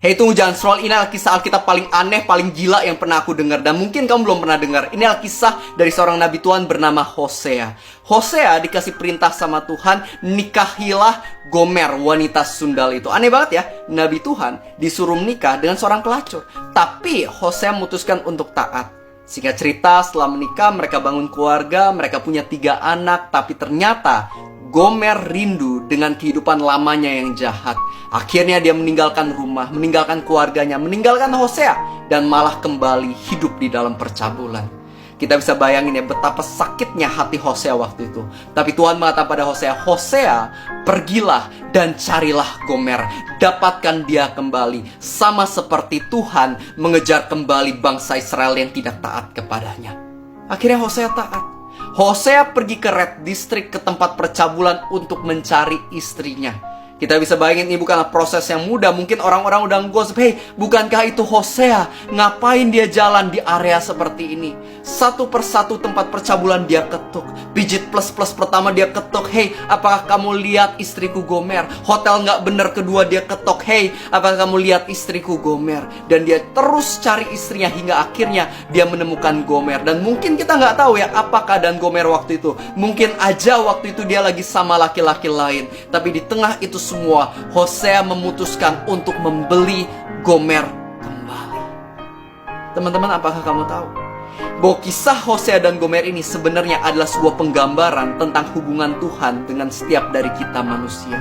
Hei, tunggu, jangan scroll. Ini adalah kisah Alkitab paling aneh, paling gila yang pernah aku dengar. Dan mungkin kamu belum pernah dengar. Ini adalah kisah dari seorang nabi Tuhan bernama Hosea. Hosea dikasih perintah sama Tuhan, nikahilah Gomer, wanita sundal itu. Aneh banget ya, nabi Tuhan disuruh menikah dengan seorang pelacur. Tapi Hosea memutuskan untuk taat. Singkat cerita, setelah menikah, mereka bangun keluarga, mereka punya 3 anak. Tapi ternyata Gomer rindu dengan kehidupan lamanya yang jahat. Akhirnya dia meninggalkan rumah, meninggalkan keluarganya, meninggalkan Hosea, dan malah kembali hidup di dalam percabulan. Kita bisa bayangin ya betapa sakitnya hati Hosea waktu itu. Tapi Tuhan mengatakan pada Hosea, Hosea, pergilah dan carilah Gomer. Dapatkan dia kembali. Sama seperti Tuhan mengejar kembali bangsa Israel yang tidak taat kepadanya. Akhirnya Hosea taat. Hosea pergi ke Red District, ke tempat percabulan untuk mencari istrinya. Kita bisa bayangin ini bukanlah proses yang mudah. Mungkin orang-orang udah ngegosip, "Hei, bukankah itu Hosea? Ngapain dia jalan di area seperti ini?" Satu persatu tempat percabulan dia ketuk. Pijit plus pertama dia ketuk, "Hei, apakah kamu lihat istriku Gomer?" Hotel nggak bener kedua dia ketok, "Hei, apakah kamu lihat istriku Gomer?" Dan dia terus cari istrinya hingga akhirnya dia menemukan Gomer. Dan mungkin kita nggak tahu ya apa keadaan Gomer waktu itu. Mungkin aja waktu itu dia lagi sama laki-laki lain. Tapi di tengah itu semua, Hosea memutuskan untuk membeli Gomer kembali. Teman-teman, apakah kamu tahu bahwa kisah Hosea dan Gomer ini sebenarnya adalah sebuah penggambaran tentang hubungan Tuhan dengan setiap dari kita manusia?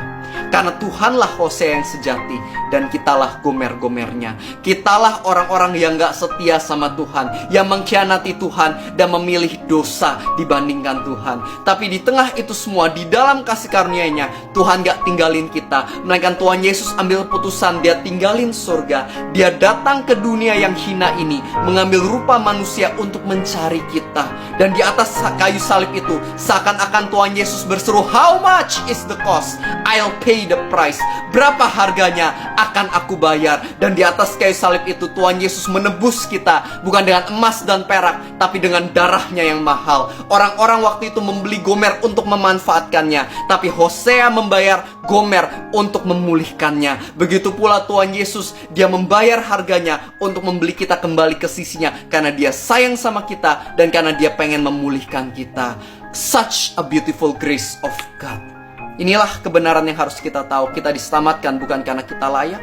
Karena Tuhanlah Hosea yang sejati, dan kitalah Gomer-Gomernya. Kitalah orang-orang yang gak setia sama Tuhan, yang mengkhianati Tuhan dan memilih dosa dibandingkan Tuhan. Tapi di tengah itu semua, di dalam kasih karunia-Nya, Tuhan gak tinggalin kita. Melainkan Tuhan Yesus ambil putusan, dia tinggalin surga. Dia datang ke dunia yang hina ini, mengambil rupa manusia untuk mencari kita. Dan di atas kayu salib itu, seakan-akan Tuhan Yesus berseru, "How much is the cost? I'll pay the price." Berapa harganya akan aku bayar. Dan di atas kayu salib itu Tuhan Yesus menebus kita, bukan dengan emas dan perak, tapi dengan darahnya yang mahal. Orang-orang waktu itu membeli Gomer untuk memanfaatkannya, tapi Hosea membayar Gomer untuk memulihkannya. Begitu pula Tuhan Yesus, dia membayar harganya untuk membeli kita kembali ke sisinya, karena dia sayang sama kita dan karena dia pengen memulihkan kita. Such a beautiful grace of God. Inilah kebenaran yang harus kita tahu. Kita diselamatkan bukan karena kita layak,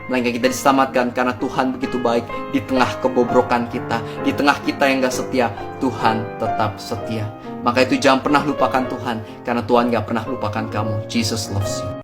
melainkan kita diselamatkan karena Tuhan begitu baik. Di tengah kebobrokan kita, di tengah kita yang gak setia, Tuhan tetap setia. Maka itu jangan pernah lupakan Tuhan, karena Tuhan gak pernah lupakan kamu. Jesus loves you.